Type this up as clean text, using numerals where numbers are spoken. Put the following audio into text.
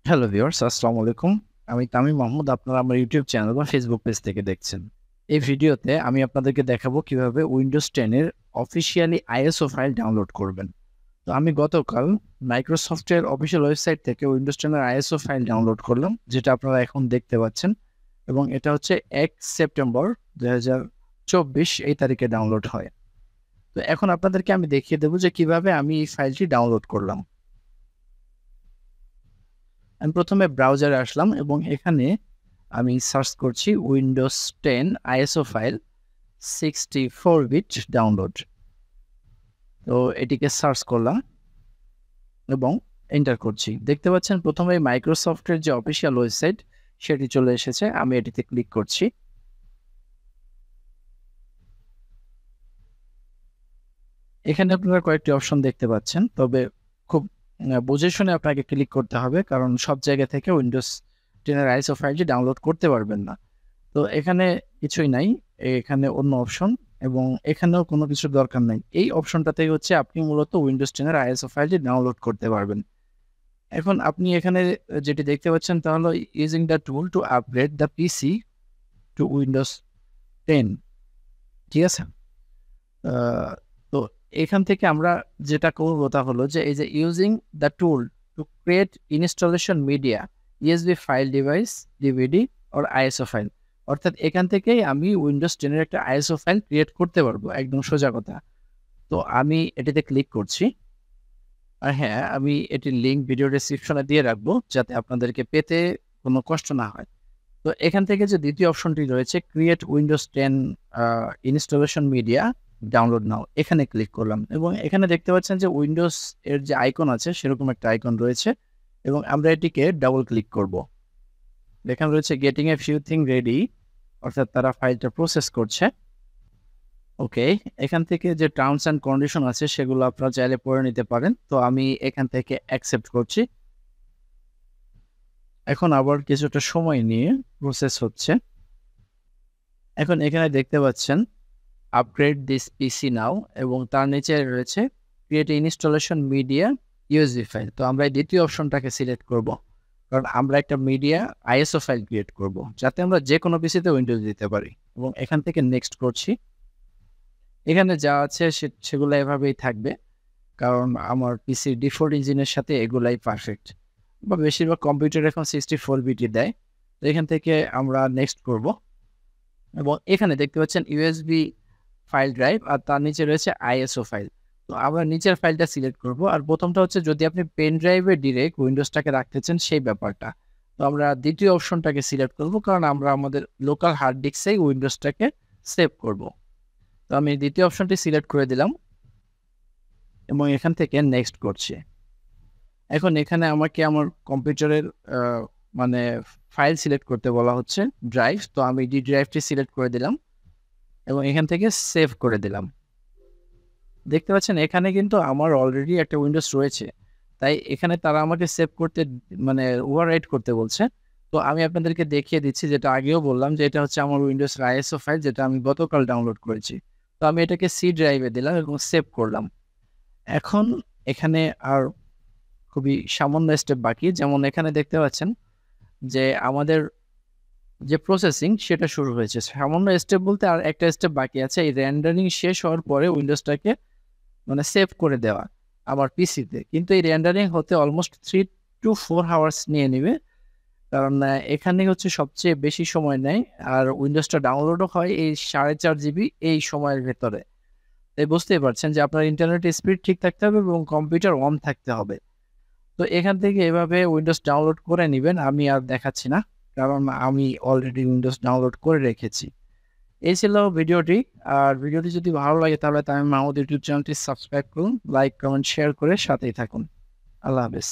Hello viewers, আসসালামু আলাইকুম। আমি তামিম মাহমুদ। আপনারা আমার ইউটিউব চ্যানেল বা ফেসবুক পেজ থেকে দেখছেন। এই ভিডিওতে আমি আপনাদেরকে দেখাবো কিভাবে উইন্ডোজ 10 এর অফিসিয়ালি আইএসও ফাইল ডাউনলোড করবেন। তো আমি গতকাল মাইক্রোসফটের অফিসিয়াল ওয়েবসাইট থেকে উইন্ডোজ 10 এর আইএসও ফাইল ডাউনলোড করলাম, যেটা আপনারা এখন দেখতে পাচ্ছেন। এবং এটা হচ্ছে ১ সেপ্টেম্বর ২০২৪ এই তারিখে ডাউনলোড হয়। তো এখন আপনাদেরকে আমি দেখিয়ে দেবো যে কিভাবে আমি এই ফাইলটি ডাউনলোড করলাম। আমি প্রথমে ব্রাউজারে আসলাম এবং এখানে আমি সার্চ করছি Windows 10 ISO file 64 bit download. তো এটিকে সার্চ করলাম এবং এন্টার করছি। দেখতে পাচ্ছেন প্রথমে মাইক্রোসফটের যে অফিসিয়াল ওয়েবসাইট সেটি চলে এসেছে। আমি এটিতে ক্লিক করছি। এখানে আপনারা কয়েকটি অপশন দেখতে পাচ্ছেন, তবে খুব বুঝে শুনে আপনাকে ক্লিক করতে হবে, কারণ সব জায়গা থেকে উইন্ডোজ 10 এর আইএসও ফাইলটি ডাউনলোড করতে পারবেন না। তো এখানে কিছুই নাই, এখানে অন্য অপশন এবং এখানেও কোনো কিছুর দরকার নাই। এই অপশনটাতেই হচ্ছে আপনি মূলত উইন্ডোজ 10 এর আইএসও ফাইলটি ডাউনলোড করতে পারবেন। এখন আপনি এখানে যেটি দেখতে পাচ্ছেন তা হলো using the tool to upgrade the PC to Windows 10। ঠিক আছে? তো এখান থেকে আমরা যেটা করব তা হলো যে এই যে using the tool to create installation media, USB file device, DVD or ISO file. অর্থাৎ এখান থেকেই আমি উইন্ডোজ 10 এর একটা আইএসও ফাইল ক্রিয়েট করতে পারবো, একদম সোজা কথা। তো আমি এটিতে ক্লিক করছি। আর হ্যাঁ, আমি এটির লিঙ্ক ভিডিও ডেসক্রিপশনে দিয়ে রাখবো, যাতে আপনাদেরকে পেতে কোনো কষ্ট না হয়। তো এখান থেকে যে দ্বিতীয় অপশনটি রয়েছে create Windows 10 installation media download নাও, এখানে ক্লিক করলাম এবং এখানে দেখতে পাচ্ছেন যে উইন্ডোজ এর যে আইকন আছে সেরকম একটা আইকন রয়েছে এবং আমরা এটিকে ডাবল ক্লিক করব। এখানে রয়েছে getting a few thing ready, অর্থাৎ তারা ফাইলটা প্রসেস করছে। ওকে, এখান থেকে যে টার্মস অ্যান্ড কন্ডিশন আছে সেগুলো আপনারা চাইলে পড়ে নিতে পারেন। তো আমি এখান থেকে অ্যাকসেপ্ট করছি। এখন আবার কিছুটা সময় নিয়ে প্রসেস হচ্ছে। এখন এখানে দেখতে পাচ্ছেন আপগ্রেড দিস পিসি নাও এবং তার নিচে রয়েছে create installation media USB file. তো আমরা এই দ্বিতীয় অপশনটাকে সিলেক্ট করব, কারণ আমরা একটা মিডিয়া আইএসও ফাইল ক্রিয়েট করব, যাতে আমরা যে কোনো পিসিতে উইন্ডোজ দিতে পারি। এবং এখান থেকে নেক্সট করছি। এখানে যা আছে সেগুলো এভাবেই থাকবে, কারণ আমার পিসির ডিফল্ট ইঞ্জিনের সাথে এগুলাই পারফেক্ট, বা বেশিরভাগ কম্পিউটার এখন 64 বিটই দেয়। তো এখান থেকে আমরা নেক্সট করব এবং এখানে দেখতে পাচ্ছেন ইউএসবি ফাইল ড্রাইভ আর তার নিচে রয়েছে আইএসও ফাইল। তো আমরা নিচের ফাইলটা সিলেক্ট করব। আর প্রথমটা হচ্ছে যদি আপনি পেন ড্রাইভে ডিরেক্ট উইন্ডোজটাকে রাখতে চান সেই ব্যাপারটা। তো আমরা দ্বিতীয় অপশনটাকে সিলেক্ট করব, কারণ আমরা আমাদের লোকাল হার্ড ডিস্কেই উইন্ডোজটাকে সেভ করব। তো আমি দ্বিতীয় অপশনটি সিলেক্ট করে দিলাম এবং এখান থেকে নেক্সট করছি। এখন এখানে আমাকে আমার কম্পিউটারের মানে ফাইল সিলেক্ট করতে বলা হচ্ছে ড্রাইভ। তো আমি ডি ড্রাইভটি সিলেক্ট করে দিলাম এবং এখান থেকে সেভ করে দিলাম। দেখতে পাচ্ছেন এখানে কিন্তু আমার অলরেডি একটা উইন্ডোজ রয়েছে, তাই এখানে তারা আমাকে সেভ করতে মানে ওভাররাইট করতে বলছে। তো আমি আপনাদেরকে দেখিয়ে দিচ্ছি, যেটা আগেও বললাম যে এটা হচ্ছে আমার উইন্ডোজ আইএসও ফাইল, যেটা আমি গতকাল ডাউনলোড করেছি। তো আমি এটাকে সি ড্রাইভে দিলাম এবং সেভ করলাম। এখন এখানে আর খুবই সামান্য স্টেপ বাকি, যেমন এখানে দেখতে পাচ্ছেন যে আমাদের যে প্রসেসিং সেটা শুরু হয়েছে। সামান্য স্টেপ বলতে আর একটা স্টেপ বাকি আছে, এই রেন্ডারিং শেষ হওয়ার পরে উইন্ডোজটাকে মানে সেভ করে দেওয়া আমার পিসিতে। কিন্তু এই রেন্ডারিং হতে অলমোস্ট 3 to 4 আওয়ার্স নিয়ে নেবে, কারণ এখানে হচ্ছে সবচেয়ে বেশি সময় নেয়। আর উইন্ডোজটা ডাউনলোডও হয় এই 4.5 জিবি এই সময়ের ভেতরে। তাই বুঝতেই পারছেন যে আপনার ইন্টারনেট স্পিড ঠিক থাকতে হবে এবং কম্পিউটার অন থাকতে হবে। তো এখান থেকে এভাবে উইন্ডোজ ডাউনলোড করে নেবেন। আমি আর দেখাচ্ছি না, কারণ আমি অলরেডি উইন্ডোজ ডাউনলোড করে রেখেছি। এই ছিল ভিডিওটি। আর ভিডিওটি যদি ভালো লাগে তাহলে তামিম মাহমুদ ইউটিউব চ্যানেলটি সাবস্ক্রাইব করুন, লাইক, কমেন্ট, শেয়ার করে সাথেই থাকুন। আল্লাহ হাফেজ।